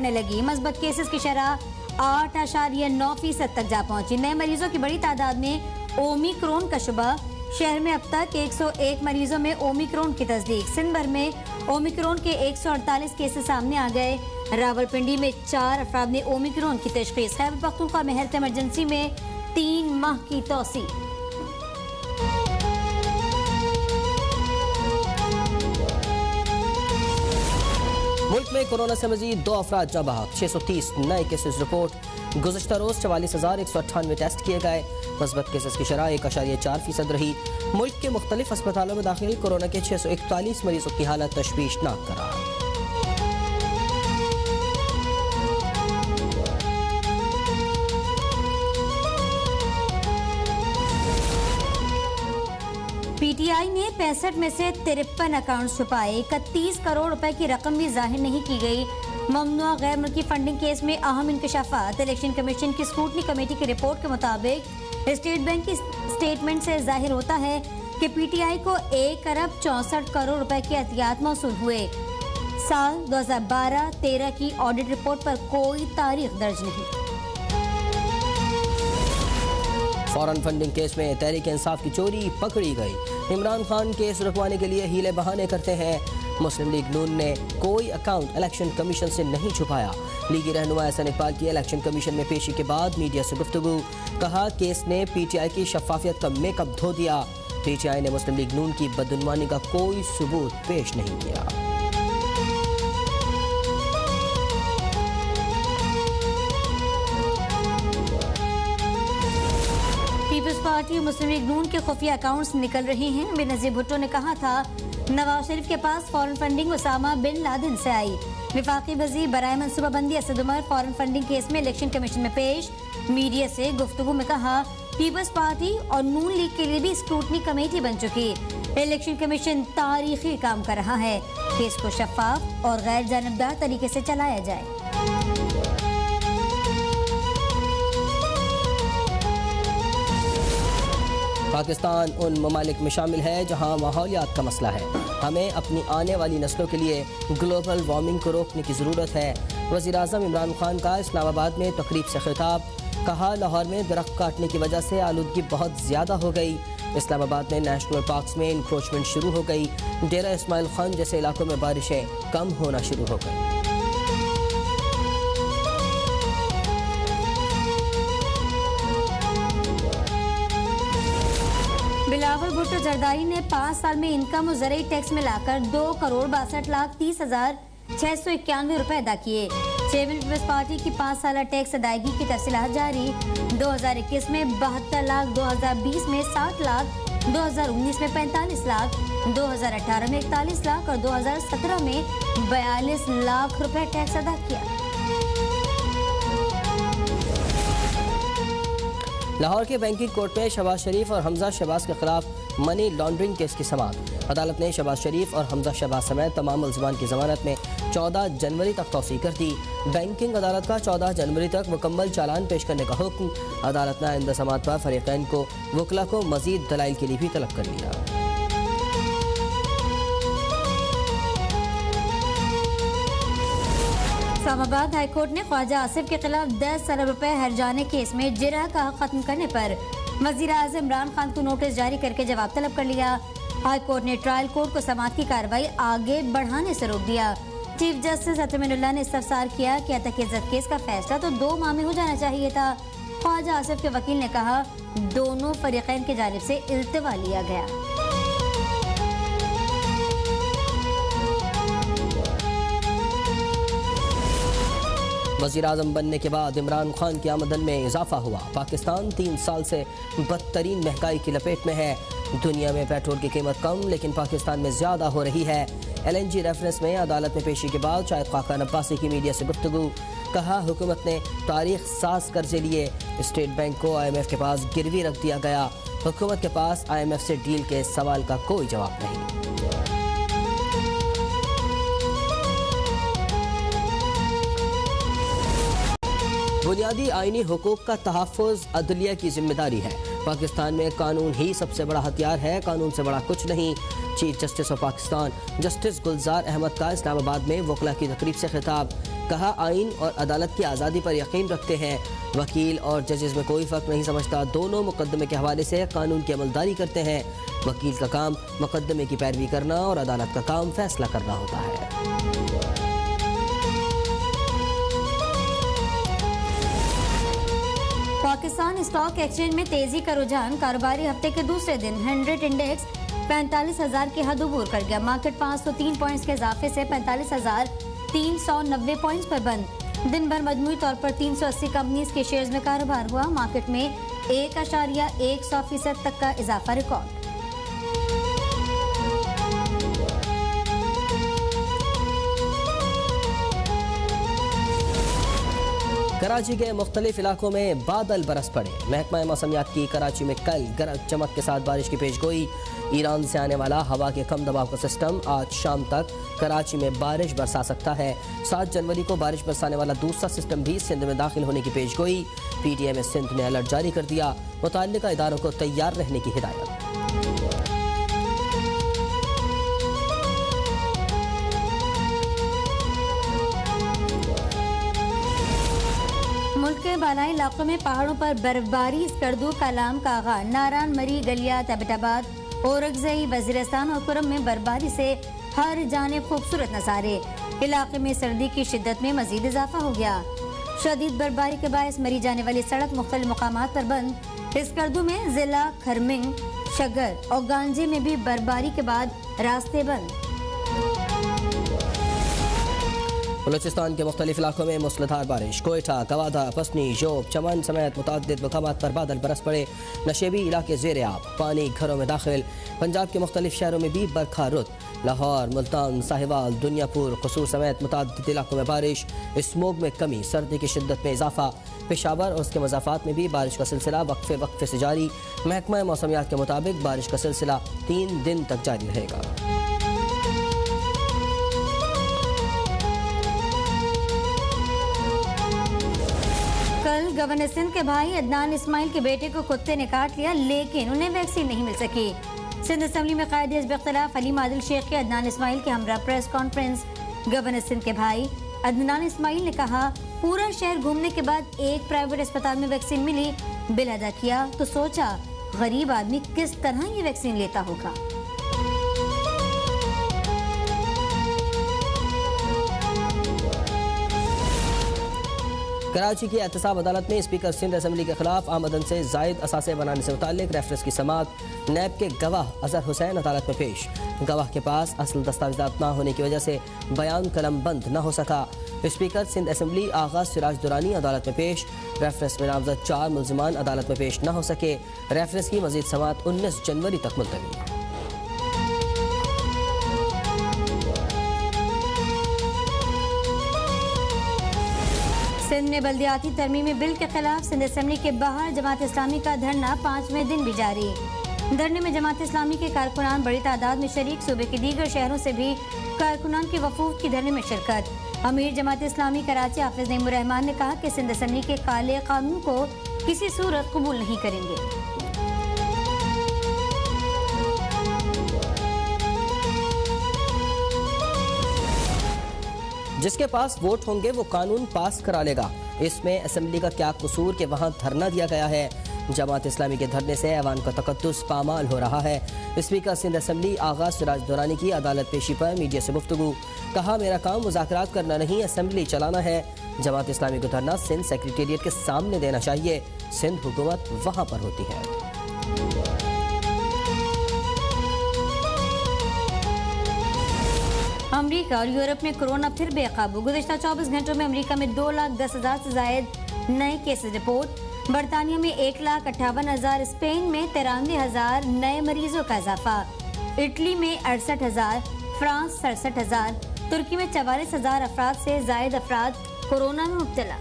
बढ़ने लगी। मस्बत केसेस की शरह 8.9% तक जा पहुंची। नए मरीजों की बड़ी तादाद में ओमिक्रॉन का शुबा। शहर में अब तक 101 मरीजों में ओमिक्रॉन की तस्दीक। सिंध भर में ओमिक्रॉन के 148 केसेस सामने आ गए। रावलपिंडी में 4 अफराद ने ओमिक्रॉन की तशखीस। खैबर पख्तूनख्वा में हेल्थ इमरजेंसी में 3 माह की तौसी। मुल्क में कोरोना से मजीद 2 अफराद जाँ बहक। 630 नए केसेस रिपोर्ट। गुज़श्ता रोज 44,198 टेस्ट किए गए। मस्बत केसेस की शरह 1.4% रही। मुल्क के मुख्तलिफ अस्पतालों में दाखिल कोरोना के 641 मरीजों की हालत तशवीशनाक करार। पीटीआई ने 65 में से 53 अकाउंट छुपाए। 31 करोड़ रुपए की रकम भी जाहिर नहीं की गई। ममनुआ गैर मुल्की फंडिंग केस में अहम इंकशाफात। इलेक्शन कमीशन की स्क्रूटनी कमेटी की रिपोर्ट के मुताबिक स्टेट बैंक की स्टेटमेंट से जाहिर होता है कि पीटीआई को 1 अरब 64 करोड़ रुपए के एहतियात मौसूल हुए। साल 2012-13 की ऑडिट रिपोर्ट पर कोई तारीख दर्ज नहीं। फॉरेन फंडिंग केस में तहरीक इंसाफ की चोरी पकड़ी गई। इमरान खान केस रुकवाने के लिए हीले बहाने करते हैं। मुस्लिम लीग नून ने कोई अकाउंट इलेक्शन कमीशन से नहीं छुपाया। लीगी रहनुमा एहसन इकबाल की इलेक्शन कमीशन में पेशी के बाद मीडिया से गुफ्तगू। कहा केस ने पीटीआई की शफाफियत का मेकअप धो दिया। पीटीआई ने मुस्लिम लीग नून की बदउनवानी का कोई सबूत पेश नहीं किया। पीपल्स पार्टी और मुस्लिम लीग नून के खुफिया अकाउंट्स निकल रहे हैं। बेनजीर भुट्टो ने कहा था नवाज शरीफ के पास foreign funding Osama bin Laden से आई। विफाकी वजीर बराए मनसूबाबंदी Asad Umar foreign funding case में इलेक्शन कमीशन में पेश। मीडिया से गुफ्तगू में कहा पीपल्स पार्टी और नून लीग के लिए भी स्क्रूटनी कमेटी बन चुकी। इलेक्शन कमीशन तारीखी काम कर रहा है। केस को शफाफ और गैर जानबदार तरीके से चलाया जाए। पाकिस्तान उन ममालिक में शामिल है जहाँ माहौलियात का मसला है। हमें अपनी आने वाली नस्लों के लिए ग्लोबल वार्मिंग को रोकने की ज़रूरत है। वज़ीर आज़म इमरान खान का इस्लामाबाद में तकरीब से खिताब। कहा लाहौर में दरख्त काटने की वजह से आलूदगी बहुत ज़्यादा हो गई। इस्लामाबाद में नेशनल पार्क्स में इंक्रोचमेंट शुरू हो गई। डेरा इस्माइल खान जैसे इलाकों में बारिशें कम होना शुरू हो गई। बिलावल भुट्टो जरदारी ने 5 साल में इनकम और ज़रूरी टैक्स मिलाकर 2,62,30,691 रुपए अदा किए। चेयरमैन पीपल्स पार्टी की 5 साल टैक्स अदायगी की तफसीलात जारी। 2021 में 72 लाख, 2020 में 60 लाख, 2019 में 45 लाख, 2018 में 41 लाख और 2017 में 42 लाख रुपए टैक्स अदा किया। लाहौर के बैंकिंग कोर्ट में शहबाज शरीफ और हमजा शहबाज के खिलाफ मनी लॉन्ड्रिंग केस की समाअत। अदालत ने शहबाज शरीफ और हमजा शहबाज समेत तमाम मुल्ज़िमान की जमानत में 14 जनवरी तक तौसीह कर दी। बैंकिंग अदालत का 14 जनवरी तक मुकम्मल चालान पेश करने का हुक्म। अदालत ने आइंदा समाअत पर फरीक़ैन को वकला को मज़ीद दलाइल के लिए भी तलब कर लिया। इस्लामाबाद हाईकोर्ट ने ख्वाजा आसिफ के खिलाफ 10 अरब रुपए हर्जाने केस में जिरह का हक खत्म करने पर वज़ीर आज़म इमरान खान को नोटिस जारी करके जवाब तलब कर लिया। हाईकोर्ट ने ट्रायल कोर्ट को समाअत की कार्रवाई आगे बढ़ाने से रोक दिया। चीफ जस्टिस अतमीनुल्लाह ने इस्तफसार किया कि अतक-ए-इज़्ज़त केस का फैसला तो 2 माह में हो जाना चाहिए था। ख्वाजा आसिफ के वकील ने कहा दोनों फरीक़ैन की जानिब से इल्तिवा लिया गया। वज़ीर आज़म बनने के बाद इमरान खान की आमदन में इजाफा हुआ। पाकिस्तान 3 साल से बदतरीन महंगाई की लपेट में है। दुनिया में पेट्रोल की कीमत कम लेकिन पाकिस्तान में ज़्यादा हो रही है। LNG रेफरेंस में अदालत में पेशी के बाद शाहिद खाकान अब्बासी की मीडिया से गुफ्तगू। कहा हुकूमत ने तारीख साज कर्जे लिए। स्टेट बैंक को IMF के पास गिरवी रख दिया गया। हुकूमत के पास IMF से डील के सवाल का कोई जवाब नहीं। बुनियादी आईनी हुकूक का तहफ़्फ़ुज़ अदलिया की जिम्मेदारी है। पाकिस्तान में कानून ही सबसे बड़ा हथियार है, कानून से बड़ा कुछ नहीं। Chief justice of Pakistan justice Gulzar Ahmed का इस्लामाबाद में वकला की तकरीब से खिताब। कहा, आइन और अदालत की आज़ादी पर यकीन रखते हैं। वकील और जजेस में कोई फ़र्क नहीं समझता, दोनों मुकदमे के हवाले से कानून की अमलदारी करते हैं। वकील का काम मुकदमे की पैरवी करना और अदालत का काम फैसला करना होता है। पाकिस्तान स्टॉक एक्सचेंज में तेजी का रुझान। कारोबारी हफ्ते के दूसरे दिन 100 इंडेक्स 45,000 की हद अबूर कर गया। मार्केट 503 पॉइंट्स के इजाफे से 45,390 पॉइंट्स पर बंद। दिन भर मजमूई तौर पर 380 कंपनीज के शेयर्स में कारोबार हुआ। मार्केट में 1.1% तक का इजाफा रिकॉर्ड। कराची के मुख्तलिफ इलाकों में बादल बरस पड़े। महकमा मौसमियात की कराची में कल गरज चमक के साथ बारिश की पेशगोई। ईरान से आने वाला हवा के कम दबाव का सिस्टम आज शाम तक कराची में बारिश बरसा सकता है। 7 जनवरी को बारिश बरसाने वाला दूसरा सिस्टम भी सिंध में दाखिल होने की पेशगोई। PTM ने सिंध में अलर्ट जारी कर दिया। मुतल्लिका इदारों को तैयार रहने की हिदायत। मुल्क के बालाई इलाकों में पहाड़ों पर बर्फबारी। स्कर्दू, कालाम, कागा, नारान, मरी, गलियात, एबटाबाद, औरंगज़ई, वज़ीरिस्तान और कुरम में बर्फबारी से हर जानिब खूबसूरत नज़ारे। इलाके में सर्दी की शिद्दत में मजीद इजाफा हो गया। शदीद बर्फबारी के बायस मरी जाने वाली सड़क मुख्तलिफ मकामात पर बंद। स्कर्दू में जिला खरमिंग, शगर और गांजे में भी बर्फबारी के बाद रास्ते बंद। बलूचिस्तान के मुख्तलिफ इलाकों में मूसलाधार बारिश। कोयटा, कवादा, पसनी, जोब, चमन समेत मुतअद्दिद मकामात पर बादल बरस पड़े। नशेबी इलाके ज़ेरे आब, पानी घरों में दाखिल। पंजाब के मुख्तलिफ शहरों में भी बरखा रुत। लाहौर, मुल्तान, साहिवाल, दुनियापुर, कसूर समेत मुतअद्दिद इलाकों में बारिश। स्मोग में कमी, सर्दी की शिद्दत में इजाफा। पेशावर और उसके मज़ाफ़ात में भी बारिश का सिलसिला वक्फे वक्फे से जारी। महकमा मौसमियात के मुताबिक बारिश का सिलसिला 3 दिन तक जारी रहेगा। कल गवर्नर सिंध के भाई अदनान इस्माइल के बेटे को कुत्ते ने काट लिया, लेकिन उन्हें वैक्सीन नहीं मिल सकी। सिंध असेंबली में कायदे हिज़्ब इख्तिलाफ अली आदिल शेख के अदनान इस्माइल के हमरा प्रेस कॉन्फ्रेंस। गवर्नर सिंध के भाई अदनान इस्माइल ने कहा, पूरा शहर घूमने के बाद एक प्राइवेट अस्पताल में वैक्सीन मिली, बिल अदा किया तो सोचा गरीब आदमी किस तरह ये वैक्सीन लेता होगा। कराची की एहतसाब अदालत में स्पीकर सिंध असेंबली के खिलाफ आमदन से जायद असासे बनाने से मुताल्लिक रेफरेंस की समाअत। नैब के गवाह अजहर हुसैन अदालत में पेश। गवाह के पास असल दस्तावेजात न होने की वजह से बयान कलम बंद न हो सका। स्पीकर सिंध असेंबली आगा सिराज दुरानी अदालत में पेश। रेफरेंस में नामजद 4 मुल्जिमान अदालत में पेश न हो सके। रेफरेंस की मजीद समाअत 19 जनवरी तक मुलतवी। सिंध में बल्दियाती तरमीमी बिल के खिलाफ सिंध असेंबली के बाहर जमात इस्लामी का धरना 5वें दिन भी जारी। धरने में जमात इस्लामी के कारकुनान बड़ी तादाद में शरीक। सूबे के दीगर शहरों से भी कारकुनान के वफूद की धरने में शिरकत। अमीर जमात इस्लामी कराची हाफिज नईमुर रहमान ने कहा कि सिंध असेंबली के काले कानून को किसी सूरत कबूल नहीं करेंगे। जिसके पास वोट होंगे वो कानून पास करा लेगा। इसमें असेंबली का क्या कसूर कि वहाँ धरना दिया गया है। जमात इस्लामी के धरने से ऐवान का तकद्दुस पामाल हो रहा है। स्पीकर सिंध असेंबली आगा सिराज दुरानी की अदालत पेशी पर मीडिया से गुफ्तगू। कहा, मेरा काम मुज़ाकरात करना नहीं, असेंबली चलाना है। जमात इस्लामी को धरना सिंध सेक्रेटेरिएट के सामने देना चाहिए। सिंध हुकूमत वहाँ पर होती है। अमेरिका और यूरोप में कोरोना फिर बेकाबू। गुज़िश्ता 24 घंटों में अमेरिका में 2,10,000 से जायद नए केसेस रिपोर्ट। बरतानिया में 1,58,000, स्पेन में 93,000 नए मरीजों का इजाफा। इटली में 68,000, फ्रांस 67,000, तुर्की में 44,000 अफराद से जायद अफराद कोरोना में मुब्तला।